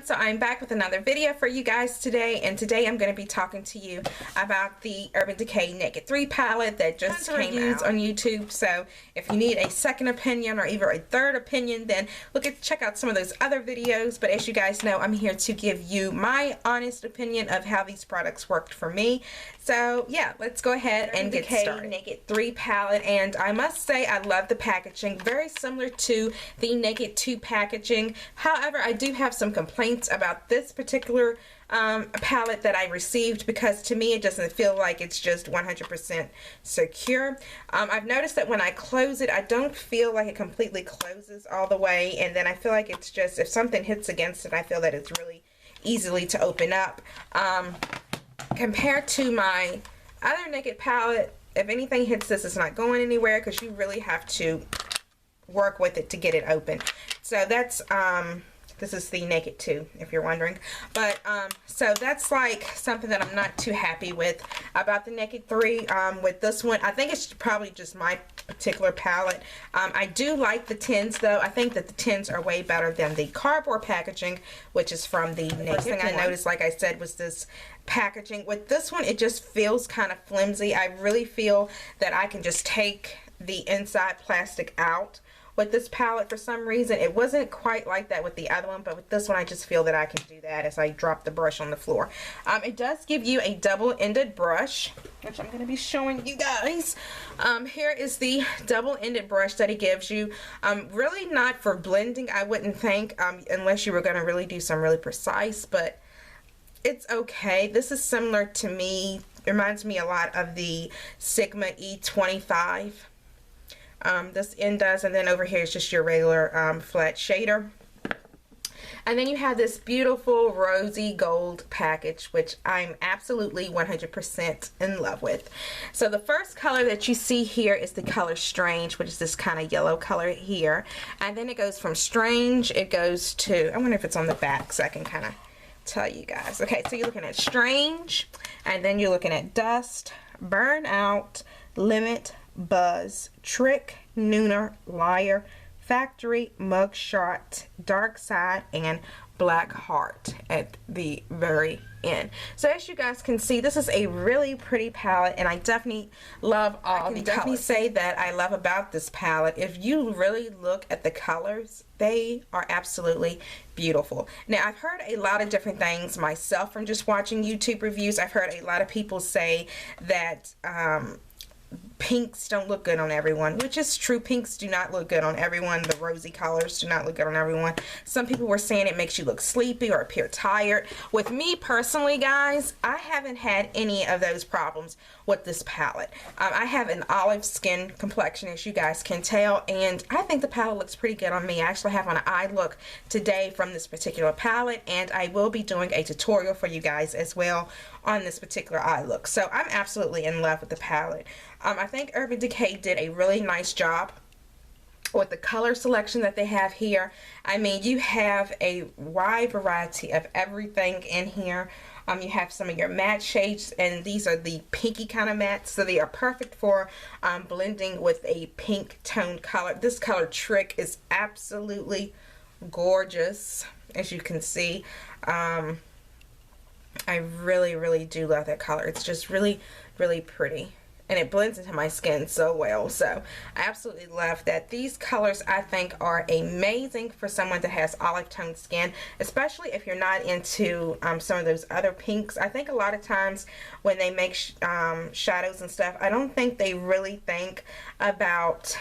So I'm back with another video for you guys today, and today I'm going to be talking to you about the Urban Decay Naked 3 palette that just came out on YouTube. So if you need a second opinion or even a third opinion, then check out some of those other videos. But as you guys know, I'm here to give you my honest opinion of how these products worked for me. So yeah, let's go ahead and get started. Naked 3 palette, and I must say I love the packaging, very similar to the Naked 2 packaging. However, I do have some complaints about this particular palette that I received, because to me it doesn't feel like it's just 100% secure. I've noticed that when I close it, I don't feel like it completely closes all the way, and then I feel like it's just, if something hits against it, I feel that it's really easily to open up. Compared to my other Naked palette, if anything hits this, it's not going anywhere, because you really have to work with it to get it open. So that's this is the Naked 2, if you're wondering. But so that's like something that I'm not too happy with about the Naked 3. With this one, I think it's probably just my particular palette. I do like the tins though. I think that the tins are way better than the cardboard packaging, which is from the Naked. First thing I noticed, like I said, was this packaging. With this one, it just feels kind of flimsy. I really feel that I can just take the inside plastic out with this palette. For some reason, it wasn't quite like that with the other one, but with this one I just feel that I can do that as I drop the brush on the floor. It does give you a double-ended brush, which I'm going to be showing you guys. Here is the double-ended brush that it gives you. Really not for blending, I wouldn't think, unless you were going to really do some really precise, but it's okay. This is similar to me, it reminds me a lot of the Sigma E25. This end does, and then over here is just your regular flat shader. And then you have this beautiful rosy gold package, which I'm absolutely 100% in love with. So the first color that you see here is the color Strange, which is this kind of yellow color here. And then it goes from Strange, it goes to, I wonder if it's on the back so I can kind of tell you guys. Okay, so you're looking at Strange, and then you're looking at Dust, Burnout, Limit, Buzz, Trick, Nooner, Liar, Factory, Mugshot, Dark Side, and Black Heart at the very end. So as you guys can see, this is a really pretty palette, and I definitely love all the colors. I can definitely say that I love about this palette, if you really look at the colors, they are absolutely beautiful. Now, I've heard a lot of different things myself from just watching YouTube reviews. I've heard a lot of people say that pinks don't look good on everyone, which is true. Pinks do not look good on everyone. The rosy colors do not look good on everyone. Some people were saying it makes you look sleepy or appear tired. With me personally, guys, I haven't had any of those problems with this palette. I have an olive skin complexion, as you guys can tell, and I think the palette looks pretty good on me. I actually have on an eye look today from this particular palette, and I will be doing a tutorial for you guys as well on this particular eye look. So I'm absolutely in love with the palette. I think Urban Decay did a really nice job with the color selection that they have here. I mean, you have a wide variety of everything in here. You have some of your matte shades, and these are the pinky kind of mattes, so they are perfect for blending with a pink toned color. This color Trick is absolutely gorgeous, as you can see. I really do love that color. It's just really pretty, and it blends into my skin so well. So I absolutely love that. These colors, I think, are amazing for someone that has olive toned skin, especially if you're not into some of those other pinks. I think a lot of times when they make shadows and stuff, I don't think they really think about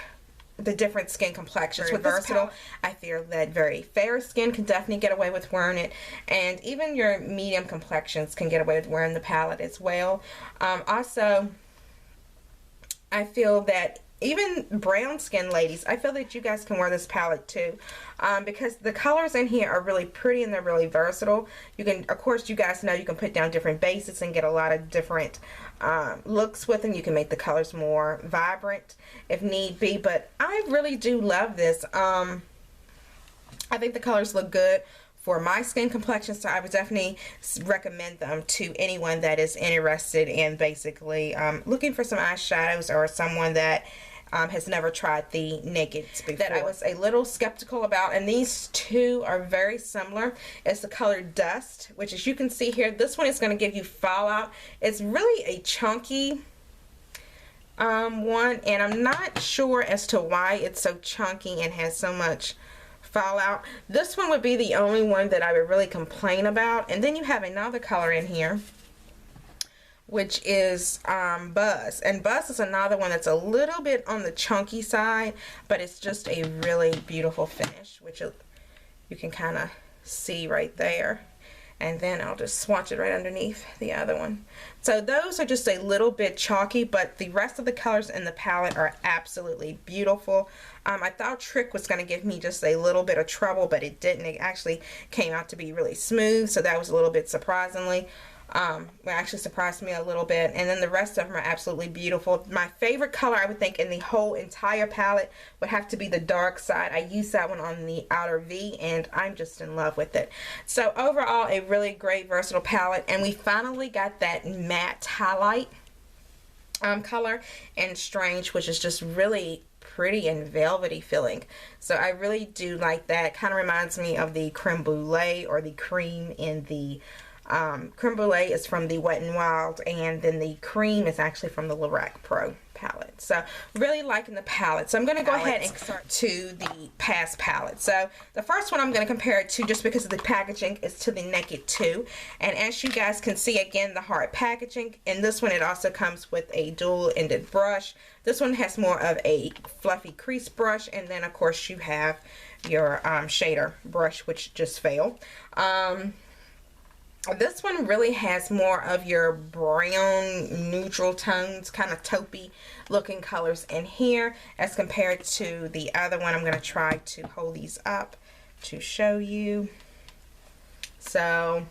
the different skin complexions. With versatile, I feel that very fair skin can definitely get away with wearing it, and even your medium complexions can get away with wearing the palette as well. Also, I feel that even brown skin ladies, I feel that you guys can wear this palette too, because the colors in here are really pretty and they're really versatile. You can, of course, you guys know you can put down different bases and get a lot of different looks with them. You can make the colors more vibrant if need be, but I really do love this. I think the colors look good for my skin complexion, so I would definitely recommend them to anyone that is interested in basically looking for some eyeshadows, or someone that has never tried the Nakeds before, that I was a little skeptical about, and these two are very similar. It's the color Dust, which as you can see here, this one is going to give you fallout. It's really a chunky one, and I'm not sure as to why it's so chunky and has so much fallout. This one would be the only one that I would really complain about. And then you have another color in here, which is Buzz. And Buzz is another one that's a little bit on the chunky side, but it's just a really beautiful finish, which you can kind of see right there. And then I'll just swatch it right underneath the other one. So those are just a little bit chalky, but the rest of the colors in the palette are absolutely beautiful. I thought Trick was going to give me just a little bit of trouble, but it didn't. It actually came out to be really smooth, so that was a little bit surprisingly. It actually surprised me a little bit. And then the rest of them are absolutely beautiful. My favorite color, I would think, in the whole entire palette would have to be the Dark Side. I used that one on the outer V, and I'm just in love with it. So overall, a really great, versatile palette. And we finally got that matte highlight color in Strange, which is just really pretty and velvety feeling. So I really do like that. Kind of reminds me of the Creme Brulee, or the cream in the Creme Brulee is from the Wet n Wild, and then the cream is actually from the Lorac Pro palette. So really liking the palette. So I'm going to go ahead and start to the past palette. So the first one I'm going to compare it to, just because of the packaging, is to the Naked 2. And as you guys can see, again, the hard packaging. In this one, it also comes with a dual-ended brush. This one has more of a fluffy crease brush, and then of course you have your shader brush, which just fell. This one really has more of your brown neutral tones, kind of taupey looking colors in here, as compared to the other one. I'm going to try to hold these up to show you, so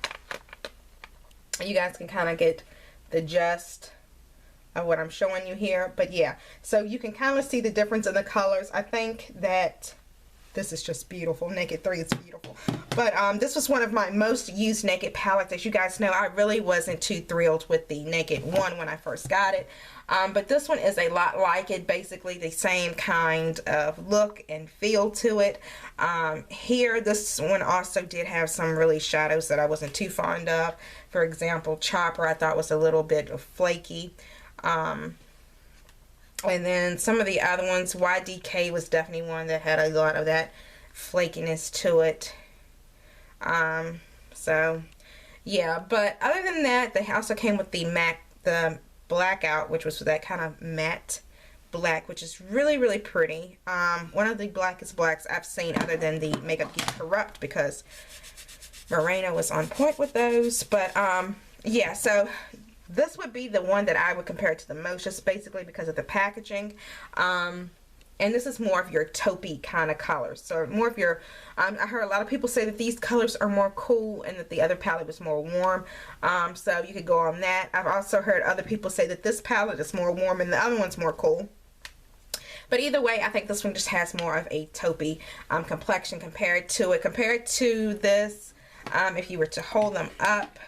you guys can kind of get the gist of what I'm showing you here. But yeah, so you can kind of see the difference in the colors. I think that this is just beautiful. Naked 3 is beautiful. But this was one of my most used Naked palettes. As you guys know, I really wasn't too thrilled with the Naked 1 when I first got it. But this one is a lot like it. Basically the same kind of look and feel to it. Here, this one also did have some really shadows that I wasn't too fond of. For example, Chopper I thought was a little bit flaky. And then some of the other ones, YDK was definitely one that had a lot of that flakiness to it. So yeah, but other than that, they also came with the Blackout, which was that kind of matte black, which is really, really pretty. One of the blackest blacks I've seen, other than the Makeup Geek Corrupt, because Morena was on point with those. But yeah, so this would be the one that I would compare it to the most, just basically because of the packaging. And this is more of your taupey kind of colors. So more of your, I heard a lot of people say that these colors are more cool and that the other palette was more warm. So you could go on that. I've also heard other people say that this palette is more warm and the other one's more cool. But either way, I think this one just has more of a taupey complexion compared to it. Compared to this, if you were to hold them up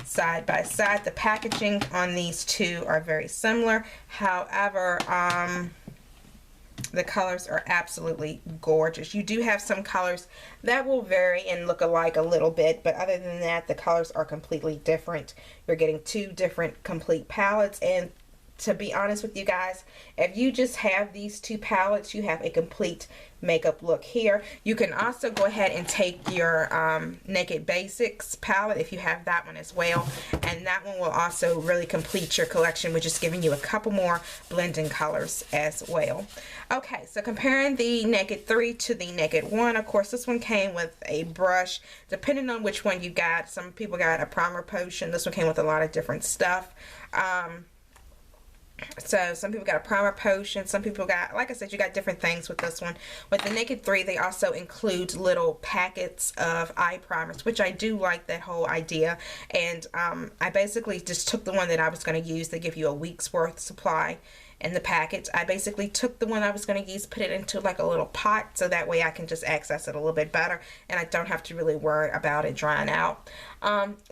side by side, the packaging on these two are very similar. However, the colors are absolutely gorgeous. You do have some colors that will vary and look alike a little bit, but other than that, the colors are completely different. You're getting two different complete palettes, and to be honest with you guys, if you just have these two palettes, you have a complete makeup look here. You can also go ahead and take your Naked Basics palette if you have that one as well, and that one will also really complete your collection with just giving you a couple more blending colors as well. Okay, so comparing the Naked 3 to the Naked 1, of course this one came with a brush, depending on which one you got. Some people got a primer potion. This one came with a lot of different stuff. So some people got a primer potion, some people got, like I said, you got different things with this one. With the Naked 3, they also include little packets of eye primers, which I do like that whole idea. And I basically just took the one that I was going to use. They give you a week's worth supply in the package. I basically took the one I was going to use, put it into like a little pot, so that way I can just access it a little bit better and I don't have to really worry about it drying out.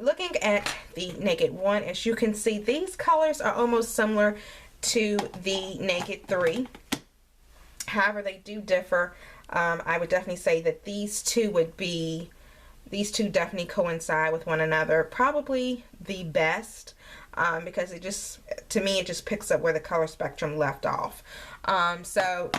Looking at the Naked 1, as you can see, these colors are almost similar to the Naked 3. However, they do differ. I would definitely say that these two definitely coincide with one another. Probably the best, because it just, to me, it just picks up where the color spectrum left off. So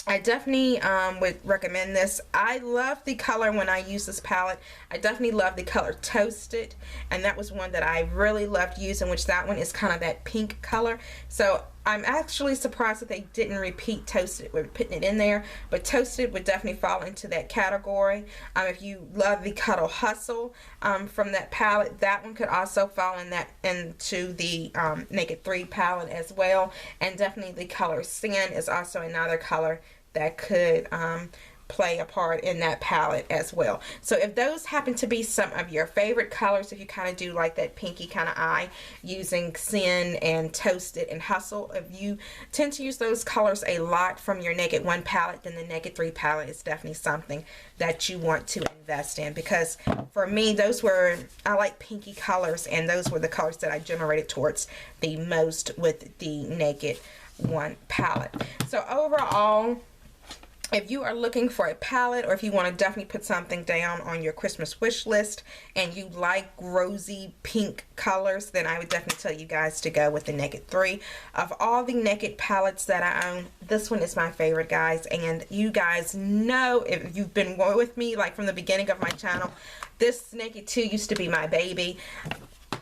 I definitely would recommend this. I love the color when I use this palette. I definitely love the color Toasted, and that was one that I really loved using, which that one is kind of that pink color. So I'm actually surprised that they didn't repeat Toasted with putting it in there, but Toasted would definitely fall into that category. If you love the Cuddle Hustle from that palette, that one could also fall into the Naked 3 palette as well. And definitely the color Sin is also another color that could play a part in that palette as well. So if those happen to be some of your favorite colors, if you kind of do like that pinky kind of eye using Sin and Toasted and Hustle, if you tend to use those colors a lot from your Naked 1 palette, then the Naked 3 palette is definitely something that you want to invest in, because for me, I like pinky colors, and those were the colors that I generated towards the most with the Naked 1 palette. So overall, if you are looking for a palette, or if you want to definitely put something down on your Christmas wish list and you like rosy pink colors, then I would definitely tell you guys to go with the Naked 3. Of all the Naked palettes that I own, this one is my favorite, guys. And you guys know, if you've been with me like from the beginning of my channel, this Naked 2 used to be my baby.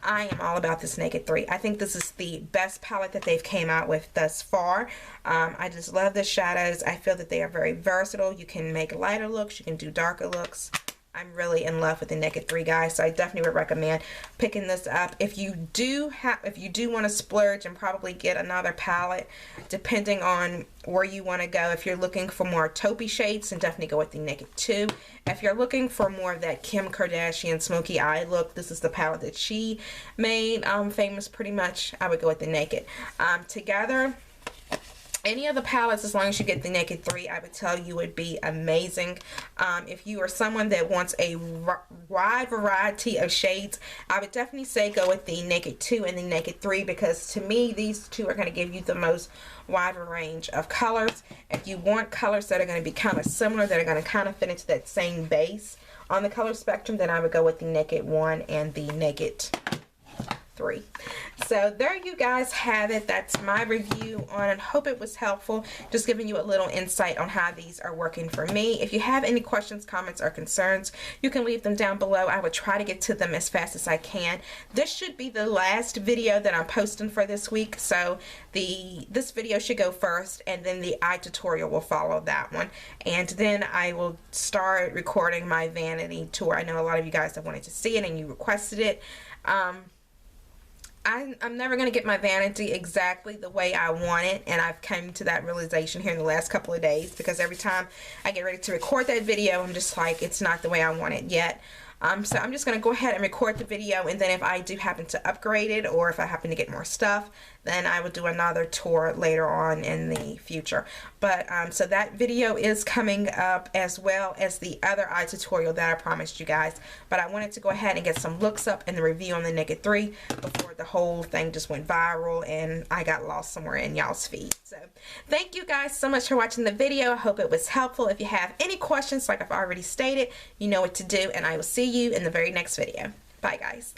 I am all about this Naked 3. I think this is the best palette that they've came out with thus far. I just love the shadows. I feel that they are very versatile. You can make lighter looks, you can do darker looks. I'm really in love with the Naked 3, guys, so I definitely would recommend picking this up. If you do want to splurge and probably get another palette, depending on where you want to go. If you're looking for more taupey shades, then definitely go with the Naked 2. If you're looking for more of that Kim Kardashian smoky eye look, this is the palette that she made famous pretty much, I would go with the Naked. Together, any of the palettes, as long as you get the Naked 3, I would tell you would be amazing. If you are someone that wants a wide variety of shades, I would definitely say go with the Naked 2 and the Naked 3, because to me, these two are going to give you the most wider range of colors. If you want colors that are going to be kind of similar, that are going to kind of fit into that same base on the color spectrum, then I would go with the Naked 1 and the Naked 3. So there you guys have it. That's my review on it. Hope it was helpful, just giving you a little insight on how these are working for me. If you have any questions, comments, or concerns, you can leave them down below. I will try to get to them as fast as I can. This should be the last video that I'm posting for this week, so this video should go first, and then the eye tutorial will follow that one, and then I will start recording my vanity tour. I know a lot of you guys have wanted to see it and you requested it. I'm never going to get my vanity exactly the way I want it, and I've come to that realization here in the last couple of days, because every time I get ready to record that video, I'm just like, it's not the way I want it yet. So I'm just going to go ahead and record the video, and then if I do happen to upgrade it, or if I happen to get more stuff, then I will do another tour later on in the future. But so that video is coming up, as well as the other eye tutorial that I promised you guys. But I wanted to go ahead and get some looks up in the review on the Naked 3 before the whole thing just went viral and I got lost somewhere in y'all's feed. So thank you guys so much for watching the video. I hope it was helpful. If you have any questions, like I've already stated, you know what to do, and I will see you in the very next video. Bye, guys.